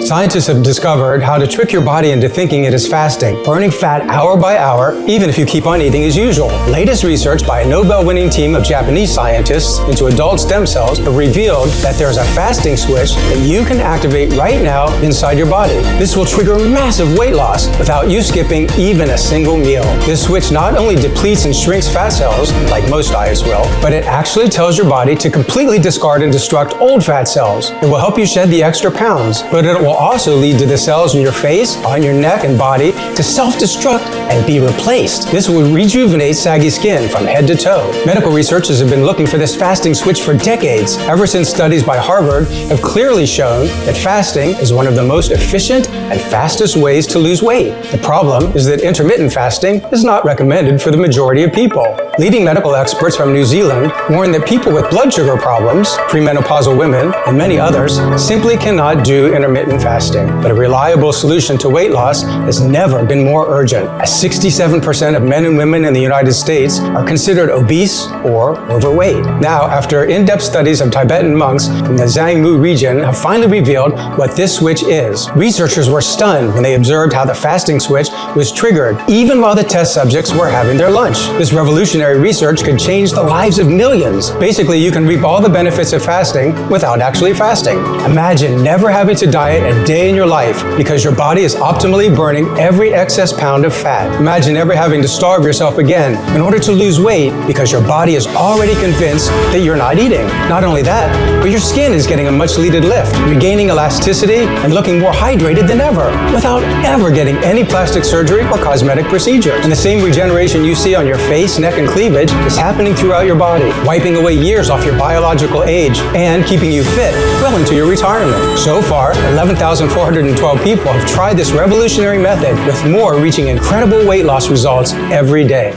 Scientists have discovered how to trick your body into thinking it is fasting, burning fat hour by hour, even if you keep on eating as usual. Latest research by a Nobel-winning team of Japanese scientists into adult stem cells have revealed that there is a fasting switch that you can activate right now inside your body. This will trigger massive weight loss without you skipping even a single meal. This switch not only depletes and shrinks fat cells, like most diets will, but it actually tells your body to completely discard and destruct old fat cells. It will help you shed the extra pounds, but it will also lead to the cells in your face, on your neck and body to self-destruct and be replaced. This will rejuvenate saggy skin from head to toe. Medical researchers have been looking for this fasting switch for decades, ever since studies by Harvard have clearly shown that fasting is one of the most efficient and fastest ways to lose weight. The problem is that intermittent fasting is not recommended for the majority of people. Leading medical experts from New Zealand warn that people with blood sugar problems, premenopausal women, and many others simply cannot do intermittent fasting. But a reliable solution to weight loss has never been more urgent, as 67% of men and women in the United States are considered obese or overweight. Now, after in-depth studies of Tibetan monks from the Zhangmu region have finally revealed what this switch is. Researchers were stunned when they observed how the fasting switch was triggered, even while the test subjects were having their lunch. This revolutionary research could change the lives of millions. Basically, you can reap all the benefits of fasting without actually fasting. Imagine never having to diet a day in your life because your body is optimally burning every excess pound of fat. Imagine never having to starve yourself again in order to lose weight because your body is already convinced that you're not eating. Not only that, but your skin is getting a much needed lift, regaining elasticity and looking more hydrated than ever without ever getting any plastic surgery or cosmetic procedures. And the same regeneration you see on your face, neck, and cleavage is happening throughout your body, wiping away years off your biological age and keeping you fit well into your retirement. So far, 11,412 people have tried this revolutionary method, with more reaching incredible weight loss results every day.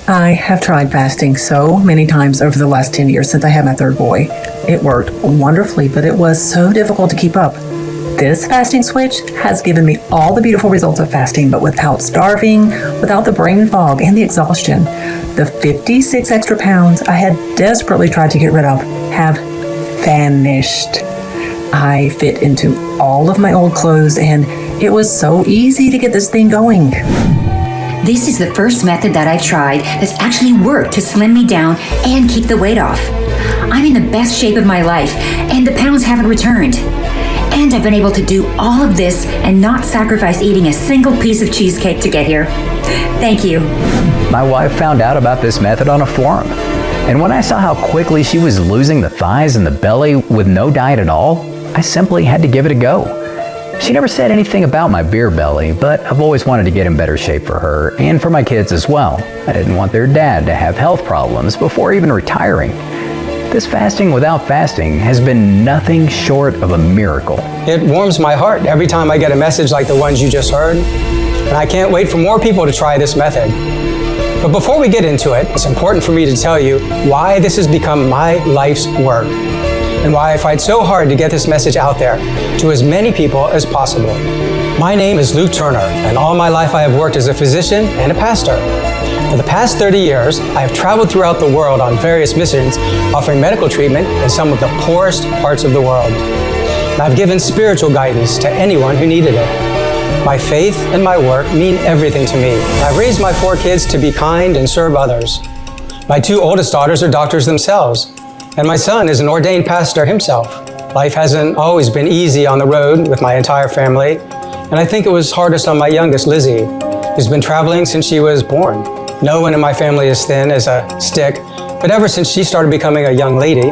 I have tried fasting so many times over the last 10 years since I had my third boy. It worked wonderfully, but it was so difficult to keep up. This fasting switch has given me all the beautiful results of fasting, but without starving, without the brain fog and the exhaustion. The 56 extra pounds I had desperately tried to get rid of have vanished. I fit into all of my old clothes, and it was so easy to get this thing going. This is the first method that I've tried that's actually worked to slim me down and keep the weight off. I'm in the best shape of my life, and the pounds haven't returned. And I've been able to do all of this and not sacrifice eating a single piece of cheesecake to get here. Thank you. My wife found out about this method on a forum, and when I saw how quickly she was losing the thighs and the belly with no diet at all, I simply had to give it a go. She never said anything about my beer belly, but I've always wanted to get in better shape for her and for my kids as well. I didn't want their dad to have health problems before even retiring. This fasting without fasting has been nothing short of a miracle. It warms my heart every time I get a message like the ones you just heard, and I can't wait for more people to try this method. But before we get into it, it's important for me to tell you why this has become my life's work, and why I fight so hard to get this message out there to as many people as possible. My name is Luke Turner, and all my life I have worked as a physician and a pastor. For the past 30 years, I have traveled throughout the world on various missions, offering medical treatment in some of the poorest parts of the world. And I've given spiritual guidance to anyone who needed it. My faith and my work mean everything to me. I've raised my 4 kids to be kind and serve others. My 2 oldest daughters are doctors themselves, and my son is an ordained pastor himself. Life hasn't always been easy on the road with my entire family, and I think it was hardest on my youngest, Lizzie, who's been traveling since she was born. No one in my family is thin as a stick, but ever since she started becoming a young lady,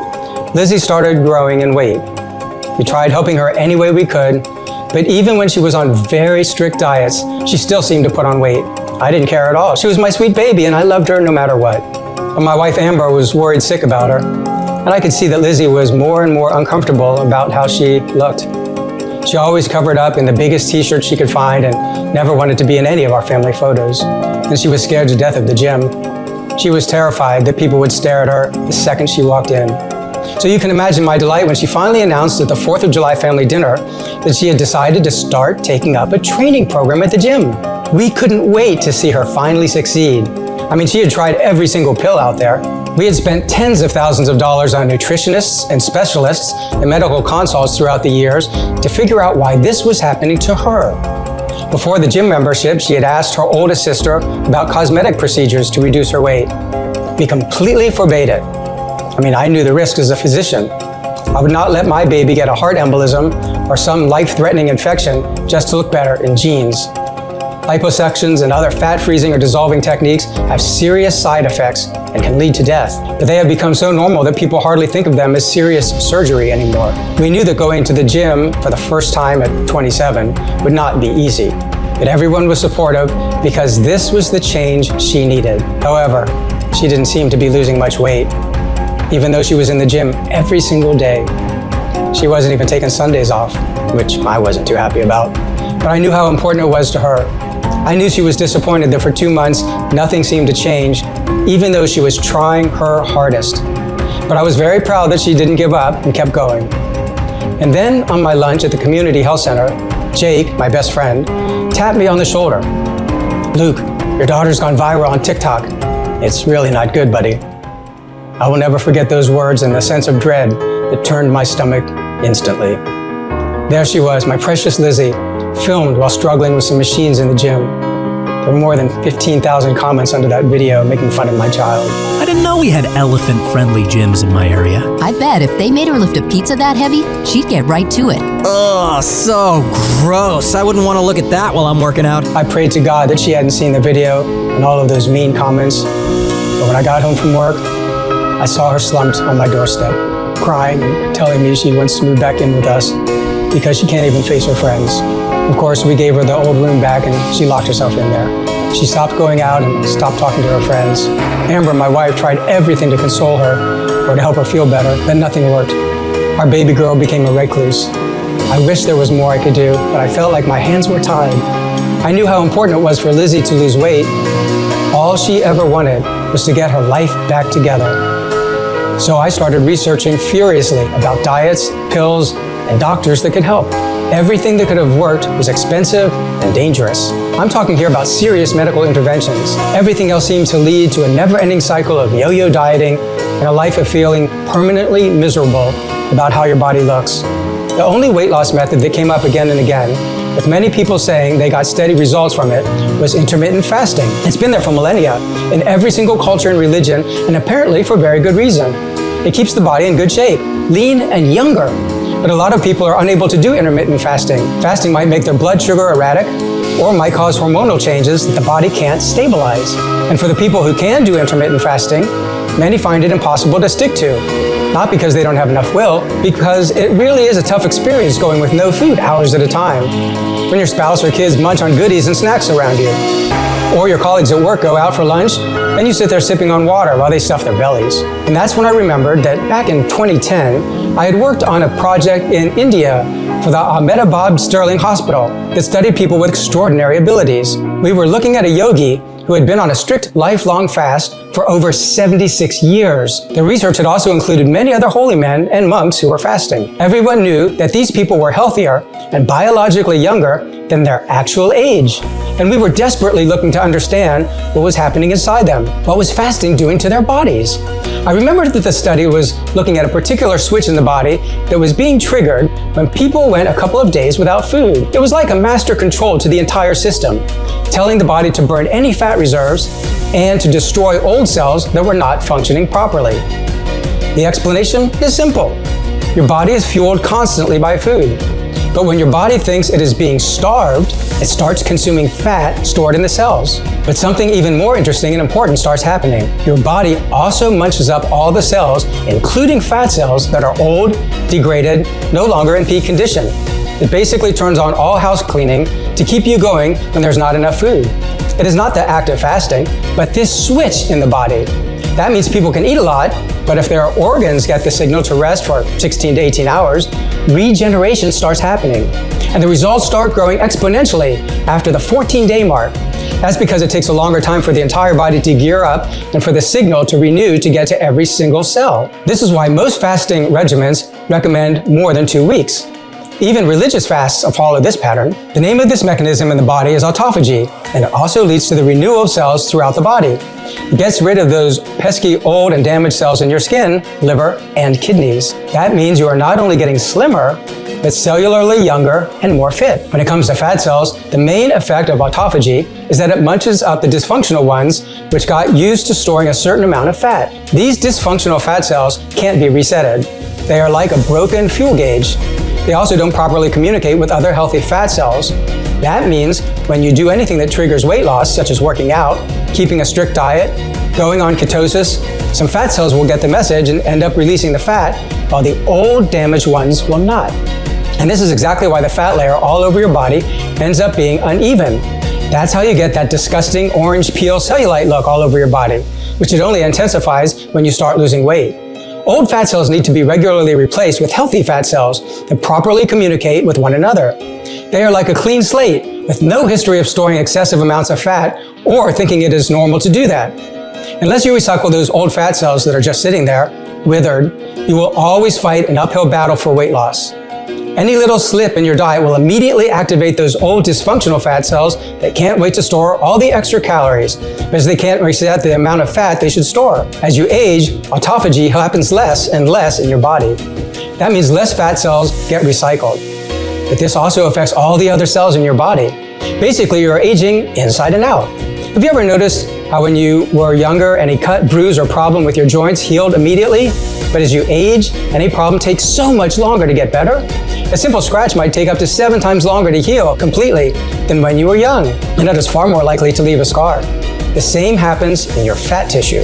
Lizzie started growing in weight. We tried helping her any way we could, but even when she was on very strict diets, she still seemed to put on weight. I didn't care at all. She was my sweet baby, and I loved her no matter what. But my wife Amber was worried sick about her, and I could see that Lizzie was more and more uncomfortable about how she looked. She always covered up in the biggest t-shirt she could find and never wanted to be in any of our family photos. And she was scared to death of the gym. She was terrified that people would stare at her the second she walked in. So you can imagine my delight when she finally announced at the 4th of July family dinner that she had decided to start taking up a training program at the gym. We couldn't wait to see her finally succeed. I mean, she had tried every single pill out there. We had spent tens of thousands of dollars on nutritionists and specialists and medical consults throughout the years to figure out why this was happening to her. Before the gym membership, she had asked her oldest sister about cosmetic procedures to reduce her weight. We completely forbade it. I knew the risks as a physician. I would not let my baby get a heart embolism or some life-threatening infection just to look better in jeans. Liposuctions and other fat-freezing or dissolving techniques have serious side effects and can lead to death, but they have become so normal that people hardly think of them as serious surgery anymore. We knew that going to the gym for the first time at 27 would not be easy, but everyone was supportive because this was the change she needed. However, she didn't seem to be losing much weight, even though she was in the gym every single day. She wasn't even taking Sundays off, which I wasn't too happy about, but I knew how important it was to her. I knew she was disappointed that for 2 months, nothing seemed to change, even though she was trying her hardest. But I was very proud that she didn't give up and kept going. And then on my lunch at the community health center, Jake, my best friend, tapped me on the shoulder. "Luke, your daughter's gone viral on TikTok. It's really not good, buddy." I will never forget those words and the sense of dread that turned my stomach instantly. There she was, my precious Lizzie, filmed while struggling with some machines in the gym. There were more than 15,000 comments under that video making fun of my child. I didn't know we had elephant-friendly gyms in my area. I bet if they made her lift a pizza that heavy, she'd get right to it. Ugh, so gross. I wouldn't want to look at that while I'm working out. I prayed to God that she hadn't seen the video and all of those mean comments. But when I got home from work, I saw her slumped on my doorstep, crying and telling me she wants to move back in with us because she can't even face her friends. Of course, we gave her the old room back and she locked herself in there. She stopped going out and stopped talking to her friends. Amber, my wife, tried everything to console her or to help her feel better, but nothing worked. Our baby girl became a recluse. I wish there was more I could do, but I felt like my hands were tied. I knew how important it was for Lizzie to lose weight. All she ever wanted was to get her life back together. So I started researching furiously about diets, pills, and doctors that could help. Everything that could have worked was expensive and dangerous. I'm talking here about serious medical interventions. Everything else seemed to lead to a never-ending cycle of yo-yo dieting and a life of feeling permanently miserable about how your body looks. The only weight loss method that came up again and again, with many people saying they got steady results from it, was intermittent fasting. It's been there for millennia in every single culture and religion, and apparently for very good reason. It keeps the body in good shape, lean and younger. But a lot of people are unable to do intermittent fasting. Fasting might make their blood sugar erratic or might cause hormonal changes that the body can't stabilize. And for the people who can do intermittent fasting, many find it impossible to stick to. Not because they don't have enough will, because it really is a tough experience going with no food hours at a time. When your spouse or kids munch on goodies and snacks around you. Or your colleagues at work go out for lunch and you sit there sipping on water while they stuff their bellies. And that's when I remembered that back in 2010, I had worked on a project in India for the Ahmedabad Sterling Hospital that studied people with extraordinary abilities. We were looking at a yogi who had been on a strict lifelong fast for over 76 years. The research had also included many other holy men and monks who were fasting. Everyone knew that these people were healthier and biologically younger than their actual age. And we were desperately looking to understand what was happening inside them. What was fasting doing to their bodies? I remembered that the study was looking at a particular switch in the body that was being triggered when people went a couple of days without food. It was like a master control to the entire system, telling the body to burn any fat reserves and to destroy old cells that were not functioning properly. The explanation is simple. Your body is fueled constantly by food. But when your body thinks it is being starved, it starts consuming fat stored in the cells. But something even more interesting and important starts happening. Your body also munches up all the cells, including fat cells that are old, degraded, no longer in peak condition. It basically turns on all house cleaning to keep you going when there's not enough food. It is not the act of fasting, but this switch in the body. That means people can eat a lot, but if their organs get the signal to rest for 16 to 18 hours, regeneration starts happening. And the results start growing exponentially after the 14-day mark. That's because it takes a longer time for the entire body to gear up and for the signal to renew to get to every single cell. This is why most fasting regimens recommend more than 2 weeks. Even religious fasts follow this pattern. The name of this mechanism in the body is autophagy, and it also leads to the renewal of cells throughout the body. It gets rid of those pesky old and damaged cells in your skin, liver, and kidneys. That means you are not only getting slimmer, but cellularly younger and more fit. When it comes to fat cells, the main effect of autophagy is that it munches up the dysfunctional ones, which got used to storing a certain amount of fat. These dysfunctional fat cells can't be resetted. They are like a broken fuel gauge. They also don't properly communicate with other healthy fat cells. That means when you do anything that triggers weight loss, such as working out, keeping a strict diet, going on ketosis, some fat cells will get the message and end up releasing the fat, while the old damaged ones will not. And this is exactly why the fat layer all over your body ends up being uneven. That's how you get that disgusting orange peel cellulite look all over your body, which it only intensifies when you start losing weight. Old fat cells need to be regularly replaced with healthy fat cells that properly communicate with one another. They are like a clean slate with no history of storing excessive amounts of fat or thinking it is normal to do that. Unless you recycle those old fat cells that are just sitting there, withered, you will always fight an uphill battle for weight loss. Any little slip in your diet will immediately activate those old dysfunctional fat cells that can't wait to store all the extra calories because they can't reset the amount of fat they should store. As you age, autophagy happens less and less in your body. That means less fat cells get recycled. But this also affects all the other cells in your body. Basically, you're aging inside and out. Have you ever noticed how when you were younger, any cut, bruise, or problem with your joints healed immediately? But as you age, any problem takes so much longer to get better? A simple scratch might take up to 7 times longer to heal completely than when you were young, and it is far more likely to leave a scar. The same happens in your fat tissue.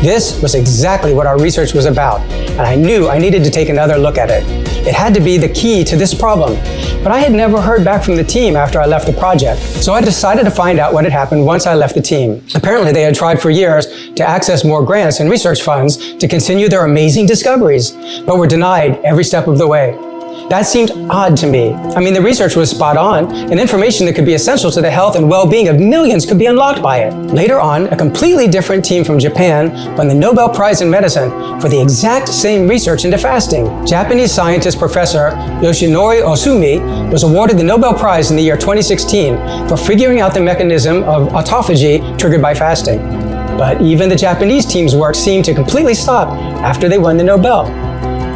This was exactly what our research was about, and I knew I needed to take another look at it. It had to be the key to this problem, but I had never heard back from the team after I left the project, so I decided to find out what had happened once I left the team. Apparently, they had tried for years to access more grants and research funds to continue their amazing discoveries, but were denied every step of the way. That seemed odd to me. I mean, the research was spot on, and information that could be essential to the health and well-being of millions could be unlocked by it. Later on, a completely different team from Japan won the Nobel Prize in Medicine for the exact same research into fasting. Japanese scientist Professor Yoshinori Osumi was awarded the Nobel Prize in the year 2016 for figuring out the mechanism of autophagy triggered by fasting. But even the Japanese team's work seemed to completely stop after they won the Nobel.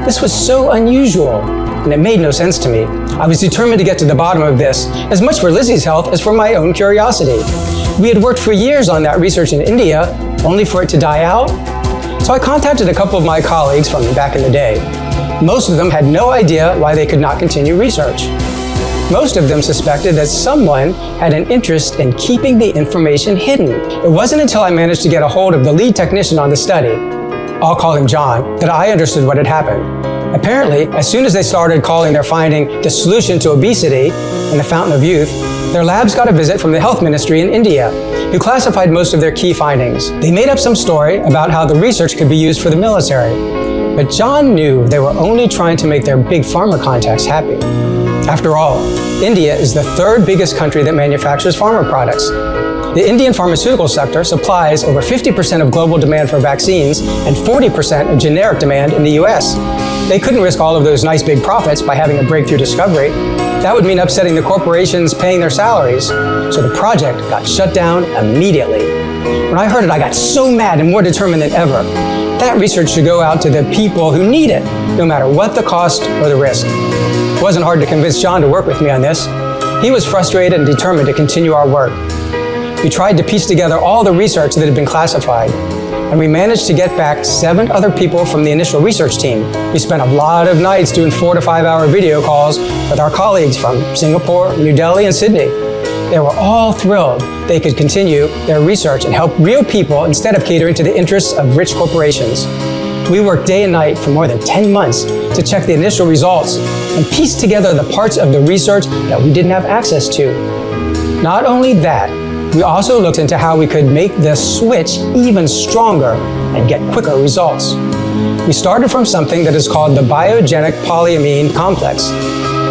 This was so unusual, and it made no sense to me. I was determined to get to the bottom of this, as much for Lizzie's health as for my own curiosity. We had worked for years on that research in India, only for it to die out. So I contacted a couple of my colleagues from back in the day. Most of them had no idea why they could not continue research. Most of them suspected that someone had an interest in keeping the information hidden. It wasn't until I managed to get a hold of the lead technician on the study, I'll call him John, that I understood what had happened. Apparently, as soon as they started calling their finding the solution to obesity and the fountain of youth, their labs got a visit from the health ministry in India, who classified most of their key findings. They made up some story about how the research could be used for the military. But John knew they were only trying to make their big pharma contacts happy. After all, India is the 3rd biggest country that manufactures pharma products. The Indian pharmaceutical sector supplies over 50% of global demand for vaccines and 40% of generic demand in the US. They couldn't risk all of those nice big profits by having a breakthrough discovery. That would mean upsetting the corporations paying their salaries. So the project got shut down immediately. When I heard it, I got so mad and more determined than ever. That research should go out to the people who need it, no matter what the cost or the risk. It wasn't hard to convince John to work with me on this. He was frustrated and determined to continue our work. We tried to piece together all the research that had been classified, and we managed to get back 7 other people from the initial research team. We spent a lot of nights doing 4 to 5 hour video calls with our colleagues from Singapore, New Delhi, and Sydney. They were all thrilled they could continue their research and help real people instead of catering to the interests of rich corporations. We worked day and night for more than 10 months to check the initial results and piece together the parts of the research that we didn't have access to. Not only that, we also looked into how we could make the switch even stronger and get quicker results. We started from something that is called the biogenic polyamine complex.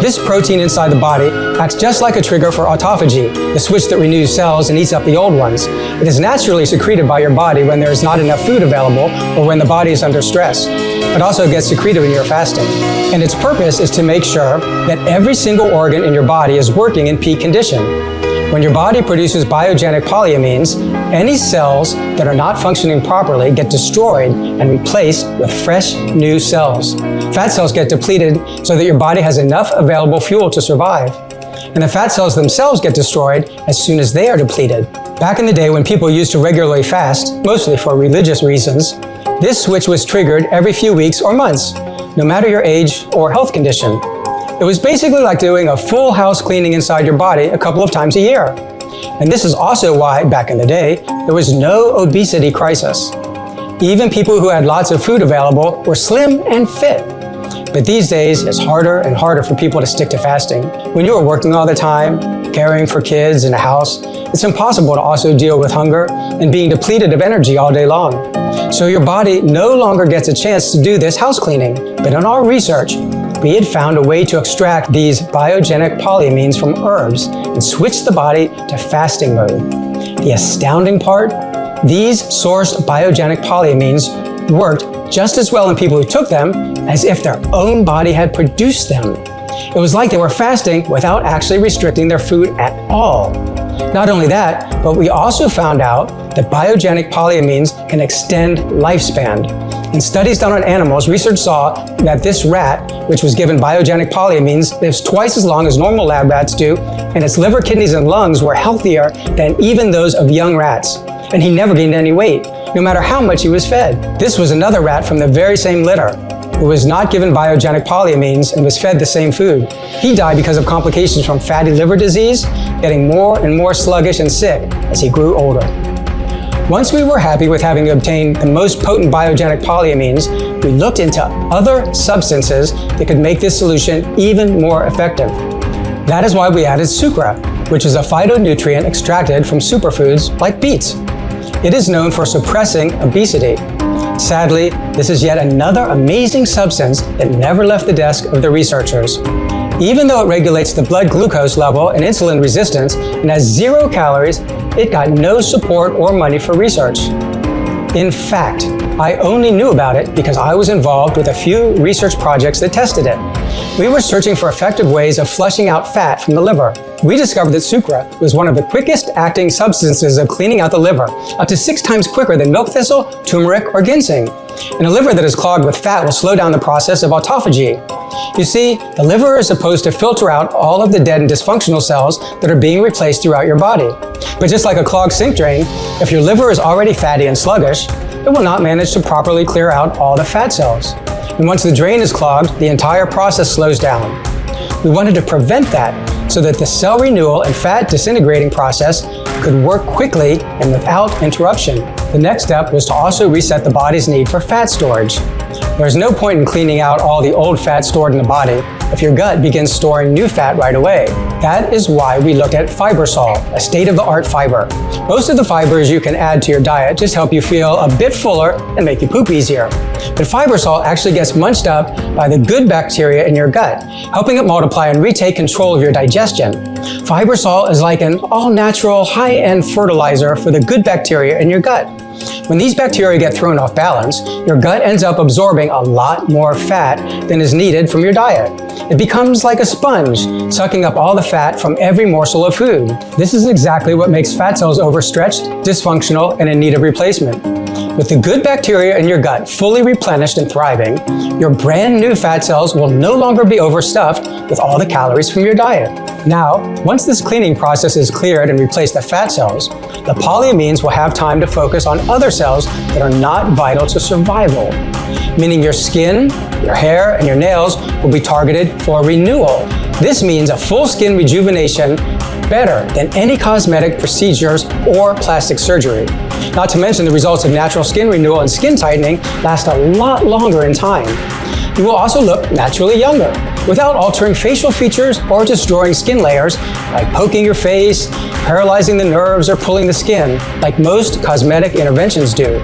This protein inside the body acts just like a trigger for autophagy, the switch that renews cells and eats up the old ones. It is naturally secreted by your body when there is not enough food available or when the body is under stress. but also gets secreted when you're fasting. And its purpose is to make sure that every single organ in your body is working in peak condition. When your body produces biogenic polyamines, any cells that are not functioning properly get destroyed and replaced with fresh, new cells. Fat cells get depleted so that your body has enough available fuel to survive. And the fat cells themselves get destroyed as soon as they are depleted. Back in the day when people used to regularly fast, mostly for religious reasons, this switch was triggered every few weeks or months, no matter your age or health condition. It was basically like doing a full house cleaning inside your body a couple of times a year. And this is also why, back in the day, there was no obesity crisis. Even people who had lots of food available were slim and fit. But these days, it's harder and harder for people to stick to fasting. When you are working all the time, caring for kids in a house, it's impossible to also deal with hunger and being depleted of energy all day long. So your body no longer gets a chance to do this house cleaning. But in our research, we had found a way to extract these biogenic polyamines from herbs and switch the body to fasting mode. The astounding part, these sourced biogenic polyamines worked just as well in people who took them as if their own body had produced them. It was like they were fasting without actually restricting their food at all. Not only that, but we also found out that biogenic polyamines can extend lifespan. In studies done on animals, research saw that this rat, which was given biogenic polyamines, lives twice as long as normal lab rats do, and its liver, kidneys, and lungs were healthier than even those of young rats. And he never gained any weight, no matter how much he was fed. This was another rat from the very same litter, who was not given biogenic polyamines and was fed the same food. He died because of complications from fatty liver disease, getting more and more sluggish and sick as he grew older. Once we were happy with having obtained the most potent biogenic polyamines, we looked into other substances that could make this solution even more effective. That is why we added sucra, which is a phytonutrient extracted from superfoods like beets. It is known for suppressing obesity. Sadly, this is yet another amazing substance that never left the desk of the researchers. Even though it regulates the blood glucose level and insulin resistance and has 0 calories, it got no support or money for research. In fact, I only knew about it because I was involved with a few research projects that tested it. We were searching for effective ways of flushing out fat from the liver. We discovered that sucra was one of the quickest acting substances of cleaning out the liver, up to 6 times quicker than milk thistle, turmeric, or ginseng. And a liver that is clogged with fat will slow down the process of autophagy. You see, the liver is supposed to filter out all of the dead and dysfunctional cells that are being replaced throughout your body. But just like a clogged sink drain, if your liver is already fatty and sluggish, it will not manage to properly clear out all the fat cells. And once the drain is clogged, the entire process slows down. We wanted to prevent that so that the cell renewal and fat disintegrating process could work quickly and without interruption. The next step was to also reset the body's need for fat storage. There's no point in cleaning out all the old fat stored in the body if your gut begins storing new fat right away. That is why we looked at Fibersol, a state-of-the-art fiber. Most of the fibers you can add to your diet just help you feel a bit fuller and make you poop easier. But Fibersol actually gets munched up by the good bacteria in your gut, helping it multiply and retake control of your digestion. Fibersol is like an all-natural, high-end fertilizer for the good bacteria in your gut. When these bacteria get thrown off balance, your gut ends up absorbing a lot more fat than is needed from your diet. It becomes like a sponge, sucking up all the fat from every morsel of food. This is exactly what makes fat cells overstretched, dysfunctional, and in need of replacement. With the good bacteria in your gut fully replenished and thriving, your brand new fat cells will no longer be overstuffed with all the calories from your diet. Now, once this cleaning process is cleared and replaced the fat cells, the polyamines will have time to focus on other cells that are not vital to survival, meaning your skin, your hair, and your nails will be targeted for renewal. This means a full skin rejuvenation better than any cosmetic procedures or plastic surgery. Not to mention the results of natural skin renewal and skin tightening last a lot longer in time. You will also look naturally younger, without altering facial features or destroying skin layers, like poking your face, paralyzing the nerves, or pulling the skin, like most cosmetic interventions do.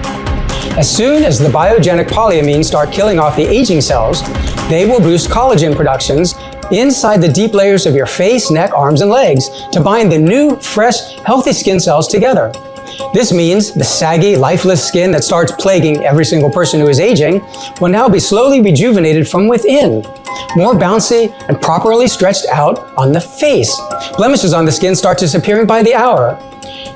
As soon as the biogenic polyamines start killing off the aging cells, they will boost collagen productions inside the deep layers of your face, neck, arms, and legs to bind the new, fresh, healthy skin cells together. This means the saggy, lifeless skin that starts plaguing every single person who is aging will now be slowly rejuvenated from within, more bouncy and properly stretched out on the face. Blemishes on the skin start disappearing by the hour.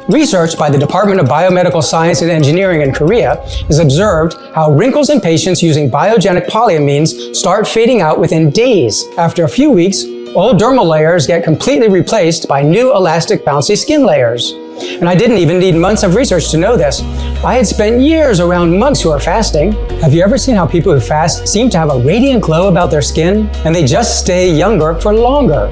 Research by the Department of Biomedical Science and Engineering in Korea has observed how wrinkles in patients using biogenic polyamines start fading out within days. After a few weeks, old dermal layers get completely replaced by new elastic, bouncy skin layers. And I didn't even need months of research to know this. I had spent years around monks who are fasting. Have you ever seen how people who fast seem to have a radiant glow about their skin? And they just stay younger for longer.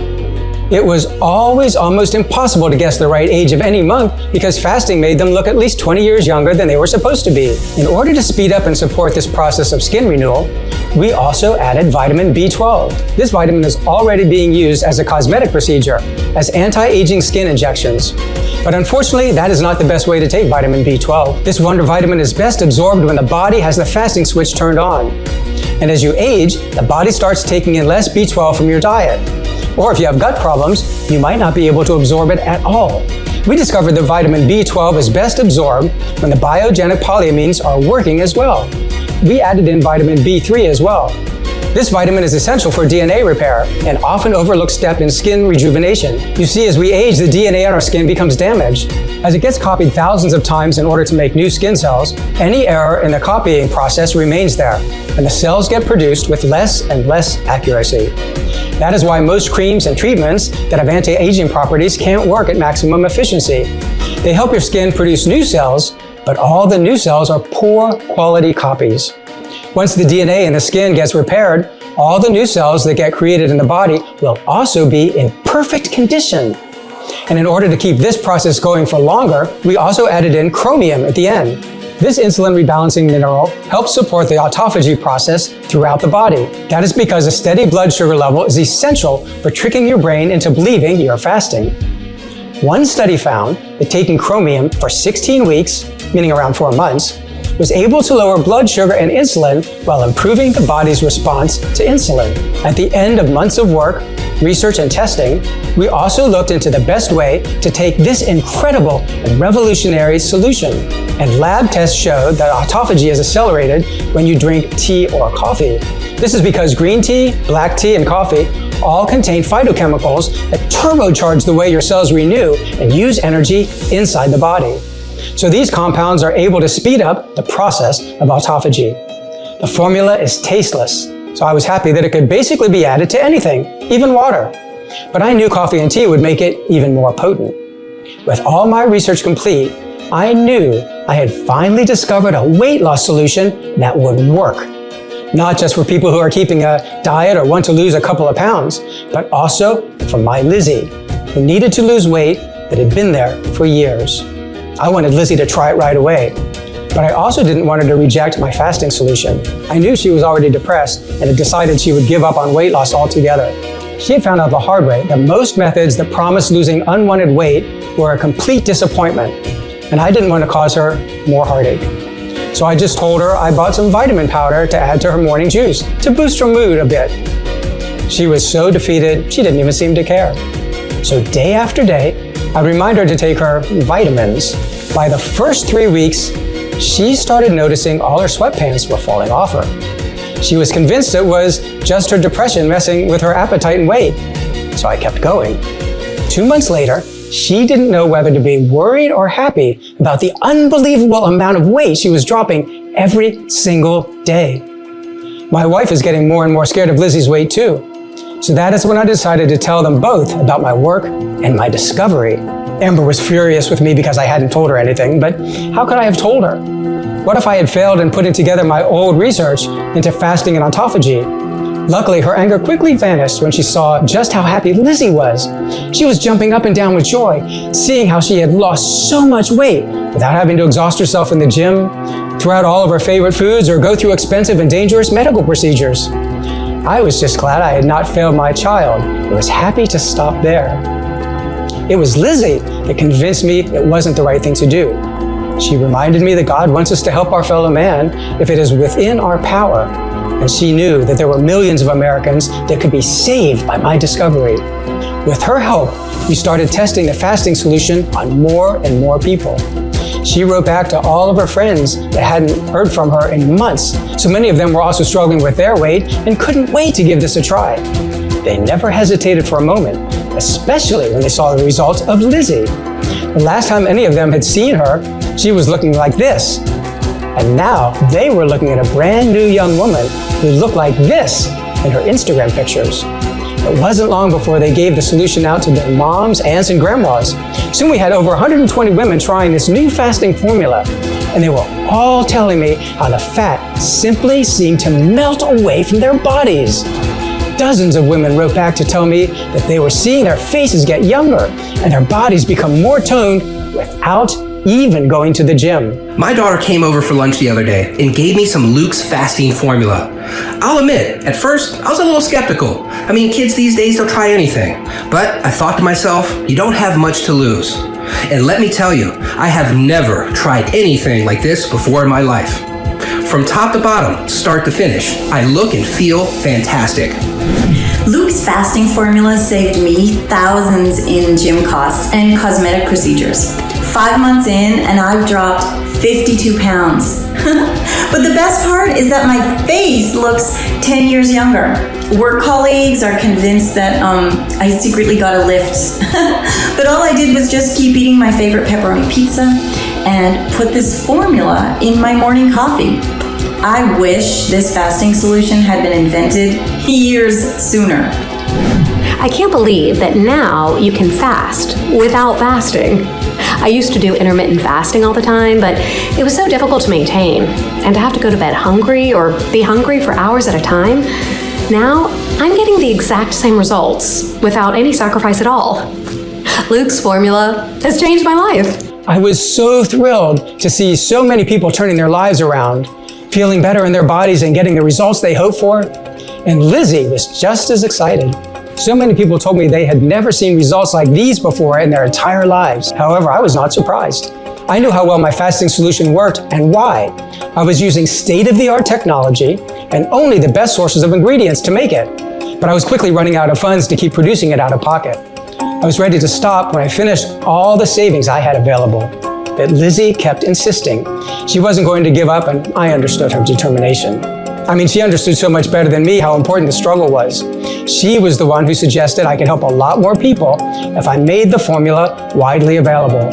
It was always almost impossible to guess the right age of any monk because fasting made them look at least 20 years younger than they were supposed to be. In order to speed up and support this process of skin renewal, we also added vitamin B12. This vitamin is already being used as a cosmetic procedure, as anti-aging skin injections. But unfortunately, that is not the best way to take vitamin B12. This wonder vitamin is best absorbed when the body has the fasting switch turned on. And as you age, the body starts taking in less B12 from your diet. Or if you have gut problems, you might not be able to absorb it at all. We discovered that vitamin B12 is best absorbed when the biogenic polyamines are working as well. We added in vitamin B3 as well. This vitamin is essential for DNA repair, an often overlooked step in skin rejuvenation. You see, as we age, the DNA on our skin becomes damaged. As it gets copied thousands of times in order to make new skin cells, any error in the copying process remains there, and the cells get produced with less and less accuracy. That is why most creams and treatments that have anti-aging properties can't work at maximum efficiency. They help your skin produce new cells, but all the new cells are poor quality copies. Once the DNA in the skin gets repaired, all the new cells that get created in the body will also be in perfect condition. And in order to keep this process going for longer, we also added in chromium at the end. This insulin rebalancing mineral helps support the autophagy process throughout the body. That is because a steady blood sugar level is essential for tricking your brain into believing you're fasting. One study found that taking chromium for 16 weeks, meaning around 4 months, was able to lower blood sugar and insulin while improving the body's response to insulin. At the end of months of work, research, and testing, we also looked into the best way to take this incredible and revolutionary solution. And lab tests showed that autophagy is accelerated when you drink tea or coffee. This is because green tea, black tea, and coffee all contain phytochemicals that turbocharge the way your cells renew and use energy inside the body. So these compounds are able to speed up the process of autophagy. The formula is tasteless, so I was happy that it could basically be added to anything, even water. But I knew coffee and tea would make it even more potent. With all my research complete, I knew I had finally discovered a weight loss solution that would work. Not just for people who are keeping a diet or want to lose a couple of pounds, but also for my Lizzie, who needed to lose weight that had been there for years. I wanted Lizzie to try it right away, but I also didn't want her to reject my fasting solution. I knew she was already depressed and had decided she would give up on weight loss altogether. She had found out the hard way that most methods that promised losing unwanted weight were a complete disappointment, and I didn't want to cause her more heartache. So I just told her I bought some vitamin powder to add to her morning juice to boost her mood a bit. She was so defeated, she didn't even seem to care. So day after day, I'd remind her to take her vitamins. By the first 3 weeks, she started noticing all her sweatpants were falling off her. She was convinced it was just her depression messing with her appetite and weight. So I kept going. 2 months later, she didn't know whether to be worried or happy about the unbelievable amount of weight she was dropping every single day. My wife is getting more and more scared of Lizzie's weight too. So that is when I decided to tell them both about my work and my discovery. Amber was furious with me because I hadn't told her anything, but how could I have told her? What if I had failed in putting together my old research into fasting and autophagy? Luckily, her anger quickly vanished when she saw just how happy Lizzie was. She was jumping up and down with joy, seeing how she had lost so much weight without having to exhaust herself in the gym, throw out all of her favorite foods, or go through expensive and dangerous medical procedures. I was just glad I had not failed my child and was happy to stop there. It was Lizzie that convinced me it wasn't the right thing to do. She reminded me that God wants us to help our fellow man if it is within our power, And she knew that there were millions of Americans that could be saved by my discovery. With her help, we started testing the fasting solution on more and more people. She wrote back to all of her friends that hadn't heard from her in months. So many of them were also struggling with their weight and couldn't wait to give this a try. They never hesitated for a moment, especially when they saw the results of Lizzie. The last time any of them had seen her, she was looking like this. And now they were looking at a brand new young woman who looked like this in her Instagram pictures. It wasn't long before they gave the solution out to their moms, aunts, and grandmas. Soon we had over 120 women trying this new fasting formula, and they were all telling me how the fat simply seemed to melt away from their bodies. Dozens of women wrote back to tell me that they were seeing their faces get younger and their bodies become more toned without even going to the gym. My daughter came over for lunch the other day and gave me some Luke's fasting formula. I'll admit, at first, I was a little skeptical. I mean, kids these days, they'll try anything. But I thought to myself, you don't have much to lose. And let me tell you, I have never tried anything like this before in my life. From top to bottom, start to finish, I look and feel fantastic. Luke's fasting formula saved me thousands in gym costs and cosmetic procedures. 5 months in, and I've dropped 52 pounds. But the best part is that my face looks 10 years younger. Work colleagues are convinced that I secretly got a lift. But all I did was just keep eating my favorite pepperoni pizza and put this formula in my morning coffee. I wish this fasting solution had been invented years sooner. I can't believe that now you can fast without fasting. I used to do intermittent fasting all the time, but it was so difficult to maintain. And to have to go to bed hungry or be hungry for hours at a time, now I'm getting the exact same results without any sacrifice at all. Luke's formula has changed my life. I was so thrilled to see so many people turning their lives around, feeling better in their bodies and getting the results they hoped for. And Lizzie was just as excited. So many people told me they had never seen results like these before in their entire lives. However, I was not surprised. I knew how well my fasting solution worked and why. I was using state-of-the-art technology and only the best sources of ingredients to make it. But I was quickly running out of funds to keep producing it out of pocket. I was ready to stop when I finished all the savings I had available. But Lizzie kept insisting. She wasn't going to give up, and I understood her determination. I mean, she understood so much better than me how important the struggle was. She was the one who suggested I could help a lot more people if I made the formula widely available.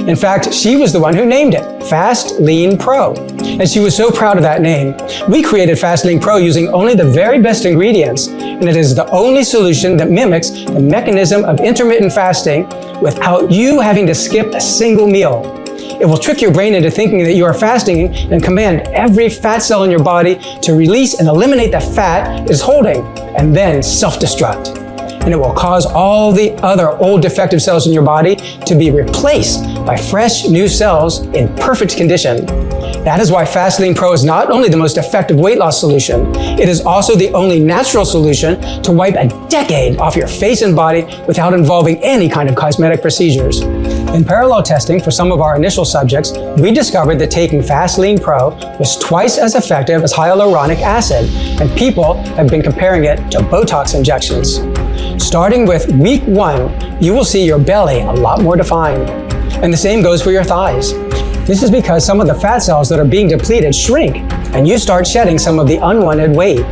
In fact, she was the one who named it Fast Lean Pro. And she was so proud of that name. We created Fast Lean Pro using only the very best ingredients, and it is the only solution that mimics the mechanism of intermittent fasting without you having to skip a single meal. It will trick your brain into thinking that you are fasting and command every fat cell in your body to release and eliminate the fat it is holding, and then self-destruct. And it will cause all the other old defective cells in your body to be replaced by fresh new cells in perfect condition. That is why Fast Lean Pro is not only the most effective weight loss solution, it is also the only natural solution to wipe a decade off your face and body without involving any kind of cosmetic procedures. In parallel testing for some of our initial subjects, we discovered that taking Fast Lean Pro was twice as effective as hyaluronic acid, and people have been comparing it to Botox injections. Starting with week 1, you will see your belly a lot more defined. And the same goes for your thighs. This is because some of the fat cells that are being depleted shrink, and you start shedding some of the unwanted weight.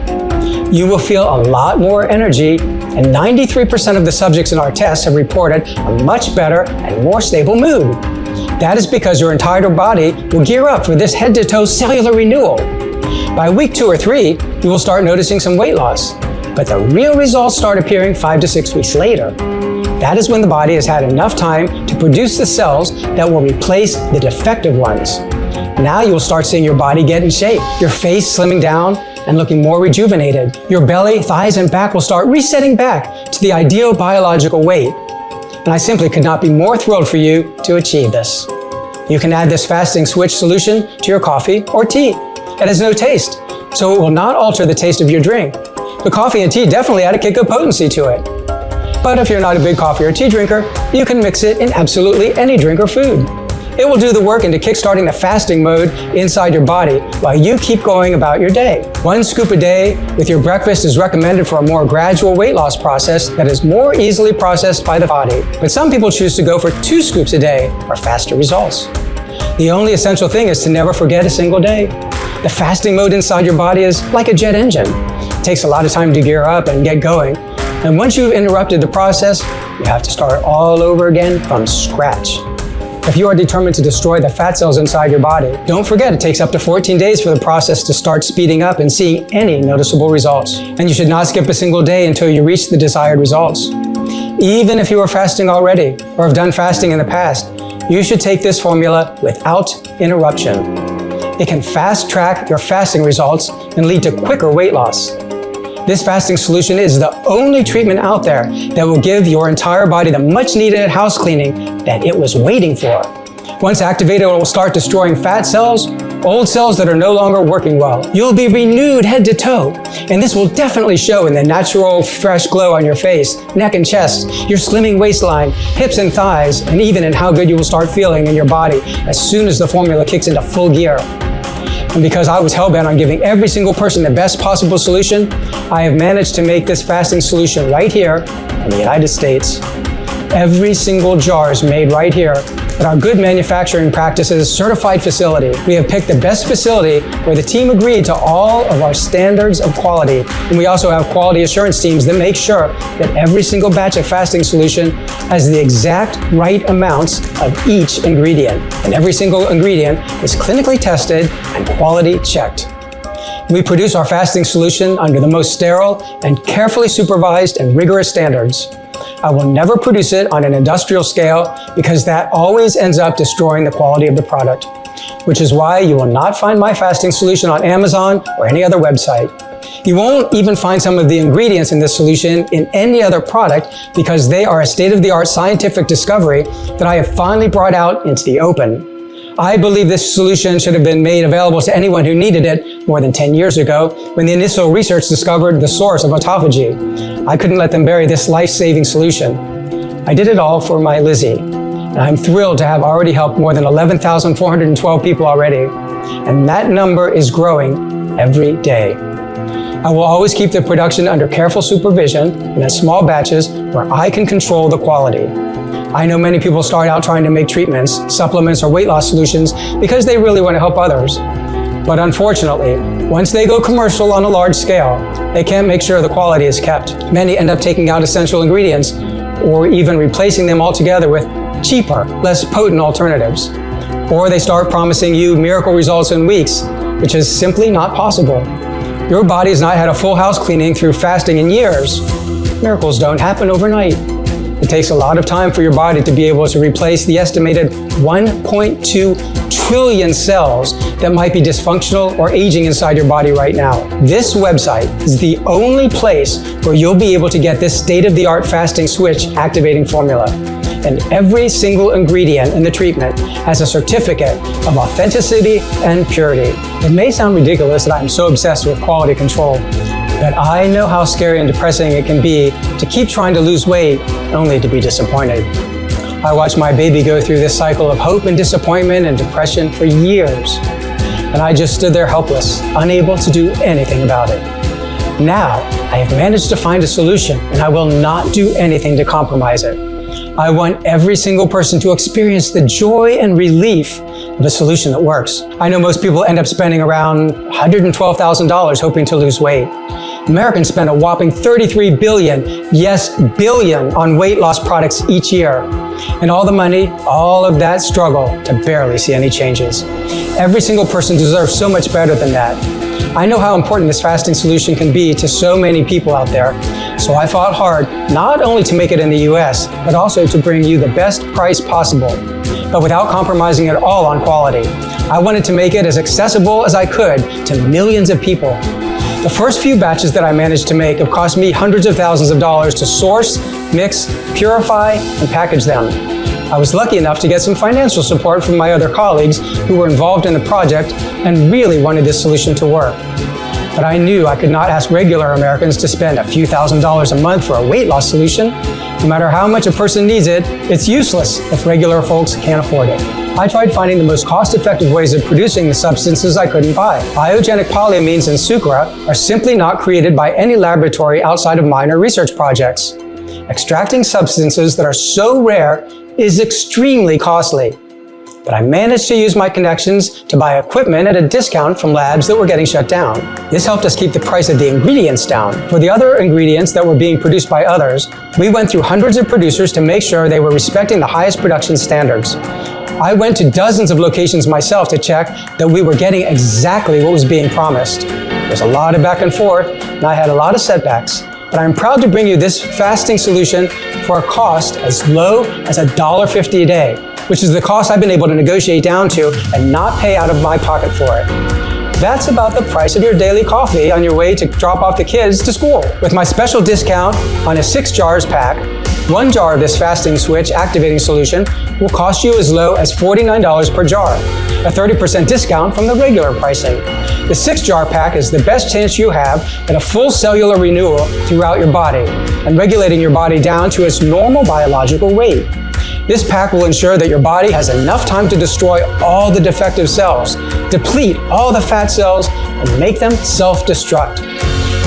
You will feel a lot more energy, and 93% of the subjects in our tests have reported a much better and more stable mood. That is because your entire body will gear up for this head-to-toe cellular renewal. By week 2 or 3, you will start noticing some weight loss, but the real results start appearing 5 to 6 weeks later. That is when the body has had enough time to produce the cells that will replace the defective ones. Now you will start seeing your body get in shape, your face slimming down and looking more rejuvenated. Your belly, thighs, and back will start resetting back to the ideal biological weight. And I simply could not be more thrilled for you to achieve this. You can add this fasting switch solution to your coffee or tea. It has no taste, so it will not alter the taste of your drink. The coffee and tea definitely add a kick of potency to it. But if you're not a big coffee or tea drinker, you can mix it in absolutely any drink or food. It will do the work into kickstarting the fasting mode inside your body while you keep going about your day. 1 scoop a day with your breakfast is recommended for a more gradual weight loss process that is more easily processed by the body. But some people choose to go for 2 scoops a day for faster results. The only essential thing is to never forget a single day. The fasting mode inside your body is like a jet engine. It takes a lot of time to gear up and get going. And once you've interrupted the process, you have to start all over again from scratch. If you are determined to destroy the fat cells inside your body, don't forget it takes up to 14 days for the process to start speeding up and seeing any noticeable results. And you should not skip a single day until you reach the desired results. Even if you are fasting already or have done fasting in the past, you should take this formula without interruption. It can fast track your fasting results and lead to quicker weight loss. This fasting solution is the only treatment out there that will give your entire body the much needed house cleaning that it was waiting for. Once activated, it will start destroying fat cells, old cells that are no longer working well. You'll be renewed head to toe, and this will definitely show in the natural, fresh glow on your face, neck and chest, your slimming waistline, hips and thighs, and even in how good you will start feeling in your body as soon as the formula kicks into full gear. And because I was hell-bent on giving every single person the best possible solution, I have managed to make this fasting solution right here in the United States. Every single jar is made right here at our Good Manufacturing Practices certified facility. We have picked the best facility where the team agreed to all of our standards of quality. And we also have quality assurance teams that make sure that every single batch of fasting solution has the exact right amounts of each ingredient. And every single ingredient is clinically tested and quality checked. We produce our fasting solution under the most sterile and carefully supervised and rigorous standards. I will never produce it on an industrial scale because that always ends up destroying the quality of the product, which is why you will not find my fasting solution on Amazon or any other website. You won't even find some of the ingredients in this solution in any other product because they are a state-of-the-art scientific discovery that I have finally brought out into the open. I believe this solution should have been made available to anyone who needed it more than 10 years ago when the initial research discovered the source of autophagy. I couldn't let them bury this life-saving solution. I did it all for my Lizzie, and I'm thrilled to have already helped more than 11,412 people already, and that number is growing every day. I will always keep the production under careful supervision and in small batches where I can control the quality. I know many people start out trying to make treatments, supplements, or weight loss solutions because they really want to help others. But unfortunately, once they go commercial on a large scale, they can't make sure the quality is kept. Many end up taking out essential ingredients or even replacing them altogether with cheaper, less potent alternatives. Or they start promising you miracle results in weeks, which is simply not possible. Your body has not had a full house cleaning through fasting in years. Miracles don't happen overnight. It takes a lot of time for your body to be able to replace the estimated 1.2 trillion cells that might be dysfunctional or aging inside your body right now. This website is the only place where you'll be able to get this state-of-the-art fasting switch activating formula. And every single ingredient in the treatment has a certificate of authenticity and purity. It may sound ridiculous that I'm so obsessed with quality control, but I know how scary and depressing it can be to keep trying to lose weight only to be disappointed. I watched my baby go through this cycle of hope and disappointment and depression for years, and I just stood there helpless, unable to do anything about it. Now, I have managed to find a solution, and I will not do anything to compromise it. I want every single person to experience the joy and relief of a solution that works. I know most people end up spending around $112,000 hoping to lose weight. Americans spend a whopping $33 billion, yes, billion, on weight loss products each year. And all the money, all of that struggle to barely see any changes. Every single person deserves so much better than that. I know how important this fasting solution can be to so many people out there. So I fought hard, not only to make it in the US, but also to bring you the best price possible, but without compromising at all on quality. I wanted to make it as accessible as I could to millions of people. The first few batches that I managed to make have cost me hundreds of thousands of dollars to source, mix, purify, and package them. I was lucky enough to get some financial support from my other colleagues who were involved in the project and really wanted this solution to work. But I knew I could not ask regular Americans to spend a few $1,000s a month for a weight loss solution. No matter how much a person needs it, it's useless if regular folks can't afford it. I tried finding the most cost-effective ways of producing the substances I couldn't buy. Biogenic polyamines and sucra are simply not created by any laboratory outside of minor research projects. Extracting substances that are so rare is extremely costly. But I managed to use my connections to buy equipment at a discount from labs that were getting shut down. This helped us keep the price of the ingredients down. For the other ingredients that were being produced by others, we went through hundreds of producers to make sure they were respecting the highest production standards. I went to dozens of locations myself to check that we were getting exactly what was being promised. There's a lot of back and forth, and I had a lot of setbacks. But I'm proud to bring you this fasting solution for a cost as low as $1.50 a day, which is the cost I've been able to negotiate down to and not pay out of my pocket for it. That's about the price of your daily coffee on your way to drop off the kids to school. With my special discount on a 6 jars pack, 1 jar of this fasting switch activating solution will cost you as low as $49 per jar, a 30% discount from the regular pricing. The 6 jar pack is the best chance you have at a full cellular renewal throughout your body and regulating your body down to its normal biological weight. This pack will ensure that your body has enough time to destroy all the defective cells, deplete all the fat cells, and make them self-destruct.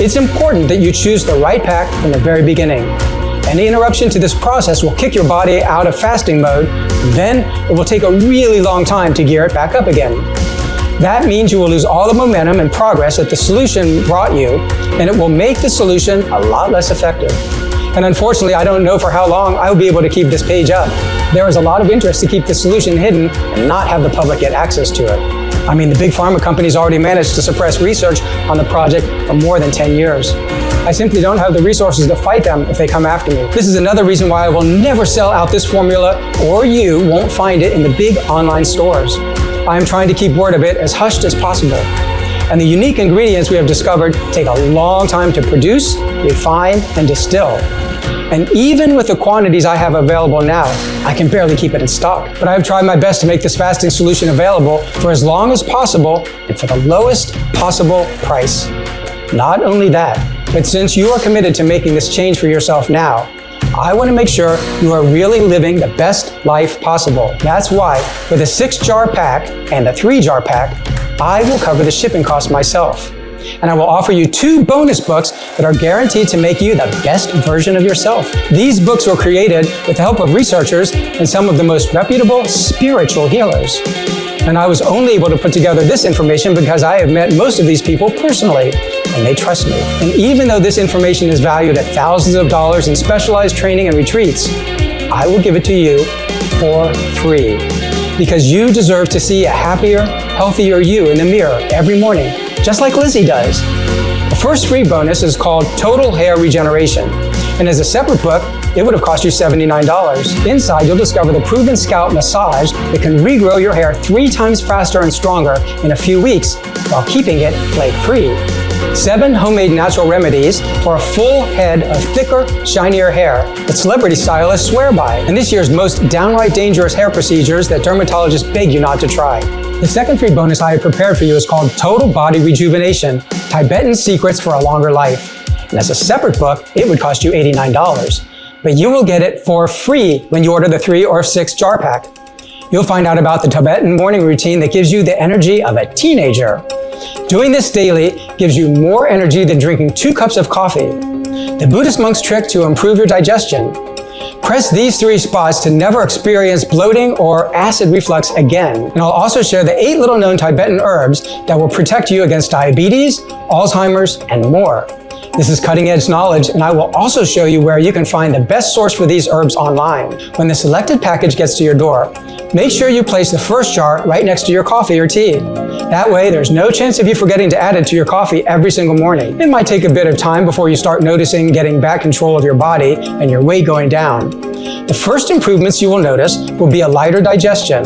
It's important that you choose the right pack from the very beginning. Any interruption to this process will kick your body out of fasting mode, then it will take a really long time to gear it back up again. That means you will lose all the momentum and progress that the solution brought you, and it will make the solution a lot less effective. And unfortunately, I don't know for how long I will be able to keep this page up. There is a lot of interest to keep the solution hidden and not have the public get access to it. I mean, the big pharma companies already managed to suppress research on the project for more than 10 years. I simply don't have the resources to fight them if they come after me. This is another reason why I will never sell out this formula, or you won't find it in the big online stores. I am trying to keep word of it as hushed as possible. And the unique ingredients we have discovered take a long time to produce, refine, and distill. And even with the quantities I have available now, I can barely keep it in stock. But I have tried my best to make this fasting solution available for as long as possible and for the lowest possible price. Not only that, but since you are committed to making this change for yourself now, I want to make sure you are really living the best life possible. That's why, for the 6 jar pack and the 3 jar pack, I will cover the shipping costs myself. And I will offer you 2 bonus books that are guaranteed to make you the best version of yourself. These books were created with the help of researchers and some of the most reputable spiritual healers. And I was only able to put together this information because I have met most of these people personally, and they trust me. And even though this information is valued at thousands of dollars in specialized training and retreats, I will give it to you for free. Because you deserve to see a happier, healthier you in the mirror every morning, just like Lizzie does. The first free bonus is called Total Hair Regeneration. And as a separate book, it would have cost you $79. Inside, you'll discover the proven scalp massage that can regrow your hair 3 times faster and stronger in a few weeks while keeping it flake-free. 7 homemade natural remedies for a full head of thicker, shinier hair that celebrity stylists swear by. And this year's most downright dangerous hair procedures that dermatologists beg you not to try. The second free bonus I have prepared for you is called Total Body Rejuvenation, Tibetan Secrets for a Longer Life. And as a separate book, it would cost you $89. But you will get it for free when you order the 3 or 6 jar pack. You'll find out about the Tibetan morning routine that gives you the energy of a teenager. Doing this daily gives you more energy than drinking 2 cups of coffee. The Buddhist monk's trick to improve your digestion. Press these 3 spots to never experience bloating or acid reflux again. And I'll also share the 8 little known Tibetan herbs that will protect you against diabetes, Alzheimer's, and more. This is cutting-edge knowledge, and I will also show you where you can find the best source for these herbs online. When the selected package gets to your door, make sure you place the first jar right next to your coffee or tea. That way, there's no chance of you forgetting to add it to your coffee every single morning. It might take a bit of time before you start noticing getting back control of your body and your weight going down. The first improvements you will notice will be a lighter digestion,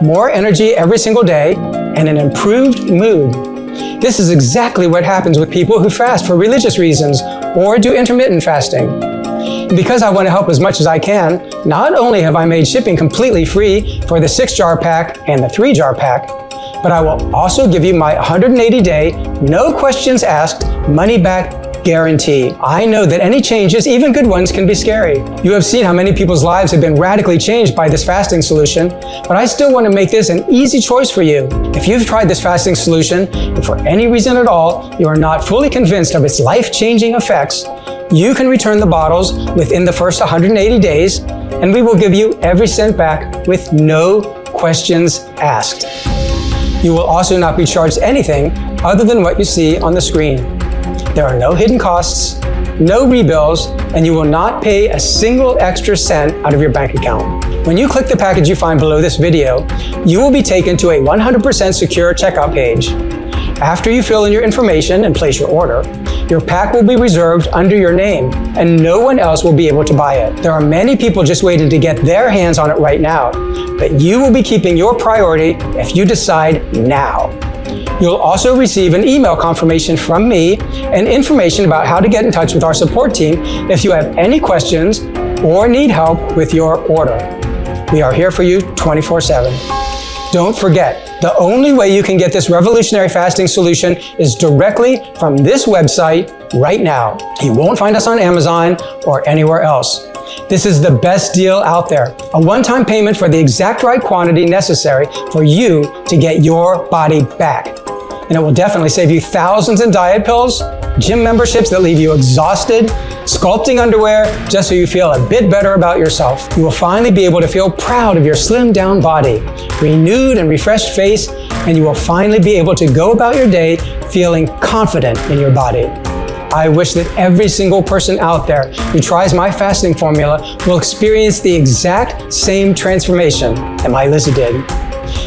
more energy every single day, and an improved mood. This is exactly what happens with people who fast for religious reasons or do intermittent fasting. And because I want to help as much as I can, not only have I made shipping completely free for the 6 jar pack and the 3 jar pack, but I will also give you my 180-day, no questions asked, money-back guarantee. I know that any changes, even good ones, can be scary. You have seen how many people's lives have been radically changed by this fasting solution, but I still want to make this an easy choice for you. If you've tried this fasting solution, and for any reason at all, you are not fully convinced of its life-changing effects, you can return the bottles within the first 180 days, and we will give you every cent back with no questions asked. You will also not be charged anything other than what you see on the screen. There are no hidden costs, no rebills, and you will not pay a single extra cent out of your bank account. When you click the package you find below this video, you will be taken to a 100% secure checkout page. After you fill in your information and place your order, your pack will be reserved under your name, and no one else will be able to buy it. There are many people just waiting to get their hands on it right now, but you will be keeping your priority if you decide now. You'll also receive an email confirmation from me and information about how to get in touch with our support team if you have any questions or need help with your order. We are here for you 24/7. Don't forget, the only way you can get this revolutionary fasting solution is directly from this website right now. You won't find us on Amazon or anywhere else. This is the best deal out there, a one-time payment for the exact right quantity necessary for you to get your body back. And it will definitely save you thousands in diet pills, gym memberships that leave you exhausted, sculpting underwear just so you feel a bit better about yourself. You will finally be able to feel proud of your slimmed down body, renewed and refreshed face, and you will finally be able to go about your day feeling confident in your body. I wish that every single person out there who tries my fasting formula will experience the exact same transformation that my Lizzie did.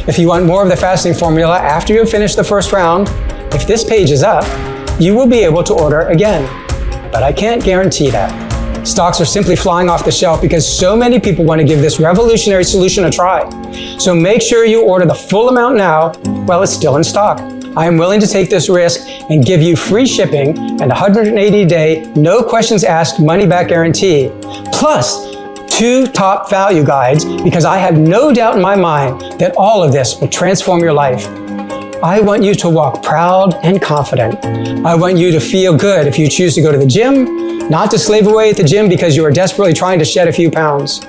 If you want more of the fasting formula after you have finished the first round, if this page is up, you will be able to order again. But I can't guarantee that. Stocks are simply flying off the shelf because so many people want to give this revolutionary solution a try. So make sure you order the full amount now while it's still in stock. I am willing to take this risk and give you free shipping and a 180-day, no questions asked money-back guarantee, plus 2 top value guides, because I have no doubt in my mind that all of this will transform your life. I want you to walk proud and confident. I want you to feel good if you choose to go to the gym, not to slave away at the gym because you are desperately trying to shed a few pounds.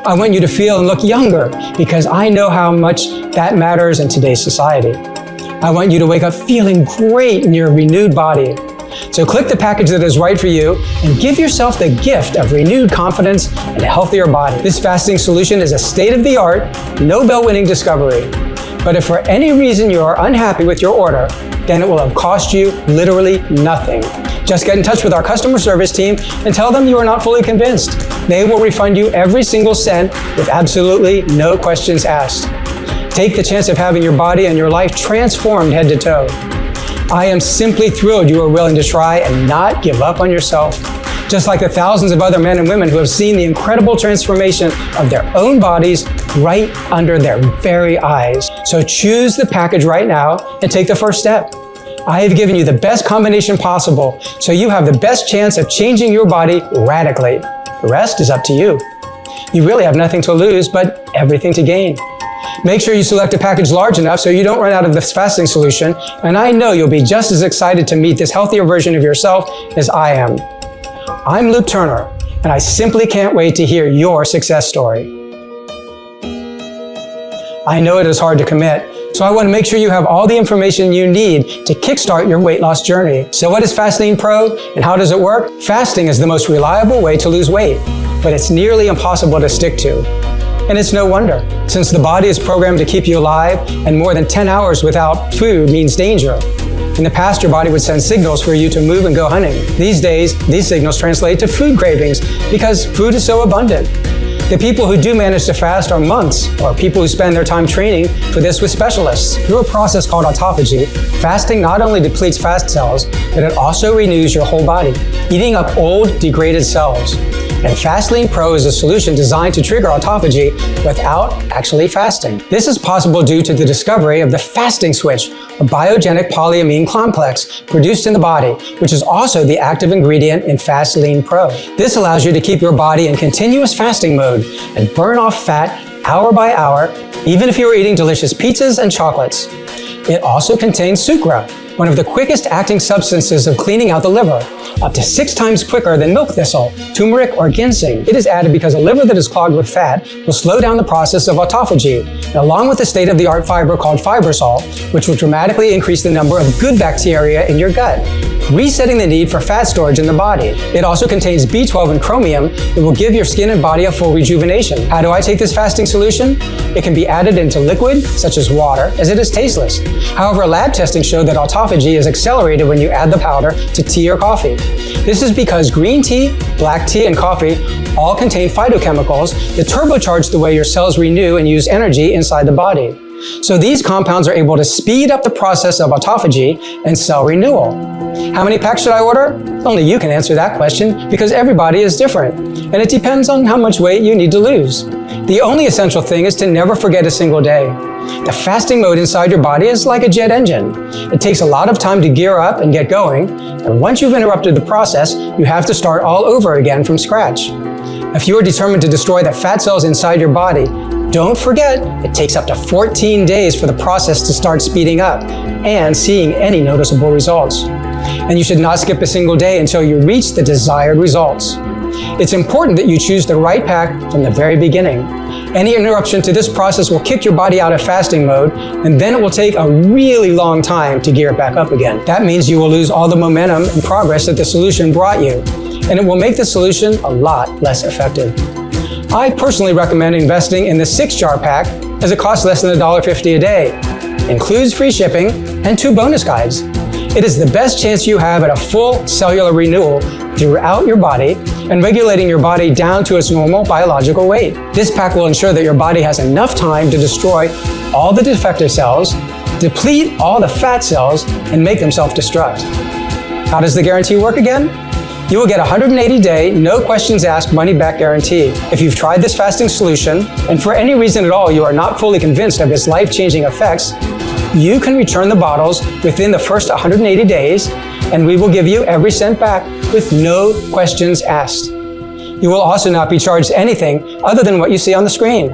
I want you to feel and look younger because I know how much that matters in today's society. I want you to wake up feeling great in your renewed body. So click the package that is right for you and give yourself the gift of renewed confidence and a healthier body. This fasting solution is a state-of-the-art, Nobel-winning discovery. But if for any reason you are unhappy with your order, then it will have cost you literally nothing. Just get in touch with our customer service team and tell them you are not fully convinced. They will refund you every single cent with absolutely no questions asked. Take the chance of having your body and your life transformed head to toe. I am simply thrilled you are willing to try and not give up on yourself. Just like the thousands of other men and women who have seen the incredible transformation of their own bodies right under their very eyes. So choose the package right now and take the first step. I have given you the best combination possible, so you have the best chance of changing your body radically. The rest is up to you. You really have nothing to lose, but everything to gain. Make sure you select a package large enough so you don't run out of this fasting solution, and I know you'll be just as excited to meet this healthier version of yourself as I am. I'm Luke Turner, and I simply can't wait to hear your success story. I know it is hard to commit, so I want to make sure you have all the information you need to kickstart your weight loss journey. So what is Fasting Pro and how does it work? Fasting is the most reliable way to lose weight, but it's nearly impossible to stick to. And it's no wonder, since the body is programmed to keep you alive, and more than 10 hours without food means danger. In the past, your body would send signals for you to move and go hunting. These days, these signals translate to food cravings because food is so abundant. The people who do manage to fast are monks, or people who spend their time training for this with specialists. Through a process called autophagy, fasting not only depletes fat cells, but it also renews your whole body, eating up old, degraded cells. And Fasting Pro is a solution designed to trigger autophagy without actually fasting. This is possible due to the discovery of the fasting switch, a biogenic polyamine complex produced in the body, which is also the active ingredient in Fasting Pro. This allows you to keep your body in continuous fasting mode and burn off fat hour by hour, even if you are eating delicious pizzas and chocolates. It also contains sucra, one of the quickest acting substances of cleaning out the liver, up to 6 times quicker than milk thistle, turmeric, or ginseng. It is added because a liver that is clogged with fat will slow down the process of autophagy, along with a state-of-the-art fiber called fibersol, which will dramatically increase the number of good bacteria in your gut, resetting the need for fat storage in the body. It also contains B12 and chromium that will give your skin and body a full rejuvenation. How do I take this fasting solution? It can be added into liquid, such as water, as it is tasteless. However, lab testing showed that autophagy is accelerated when you add the powder to tea or coffee. This is because green tea, black tea, and coffee all contain phytochemicals that turbocharge the way your cells renew and use energy inside the body. So these compounds are able to speed up the process of autophagy and cell renewal. How many packs should I order? Only you can answer that question because everybody is different, and it depends on how much weight you need to lose. The only essential thing is to never forget a single day. The fasting mode inside your body is like a jet engine. It takes a lot of time to gear up and get going, and once you've interrupted the process, you have to start all over again from scratch. If you are determined to destroy the fat cells inside your body, don't forget, it takes up to 14 days for the process to start speeding up and seeing any noticeable results. And you should not skip a single day until you reach the desired results. It's important that you choose the right pack from the very beginning. Any interruption to this process will kick your body out of fasting mode, and then it will take a really long time to gear it back up again. That means you will lose all the momentum and progress that the solution brought you, and it will make the solution a lot less effective. I personally recommend investing in the 6-jar pack as it costs less than $1.50 a day, includes free shipping, and 2 bonus guides. It is the best chance you have at a full cellular renewal throughout your body and regulating your body down to its normal biological weight. This pack will ensure that your body has enough time to destroy all the defective cells, deplete all the fat cells, and make them self-destruct. How does the guarantee work again? You will get a 180-day, no questions asked money-back guarantee. If you've tried this fasting solution, and for any reason at all you are not fully convinced of its life-changing effects, you can return the bottles within the first 180 days, and we will give you every cent back with no questions asked. You will also not be charged anything other than what you see on the screen.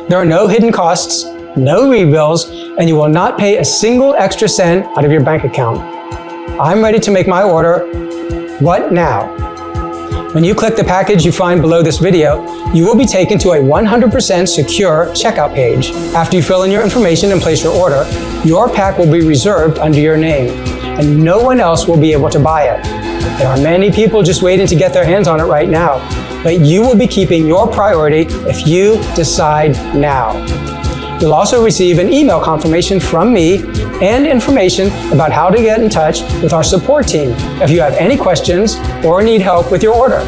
There are no hidden costs, no rebills, and you will not pay a single extra cent out of your bank account. I'm ready to make my order. What now? When you click the package you find below this video, you will be taken to a 100% secure checkout page. After you fill in your information and place your order, your pack will be reserved under your name, and no one else will be able to buy it. There are many people just waiting to get their hands on it right now, but you will be keeping your priority if you decide now. You'll also receive an email confirmation from me and information about how to get in touch with our support team if you have any questions or need help with your order.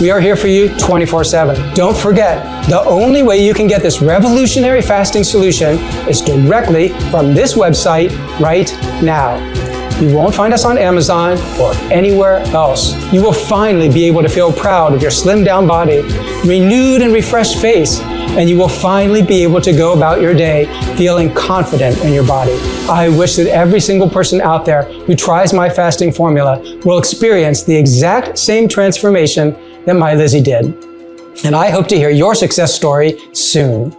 We are here for you 24/7. Don't forget, the only way you can get this revolutionary fasting solution is directly from this website right now. You won't find us on Amazon or anywhere else. You will finally be able to feel proud of your slimmed down body, renewed and refreshed face, and you will finally be able to go about your day feeling confident in your body. I wish that every single person out there who tries my fasting formula will experience the exact same transformation that my Lizzie did. And I hope to hear your success story soon.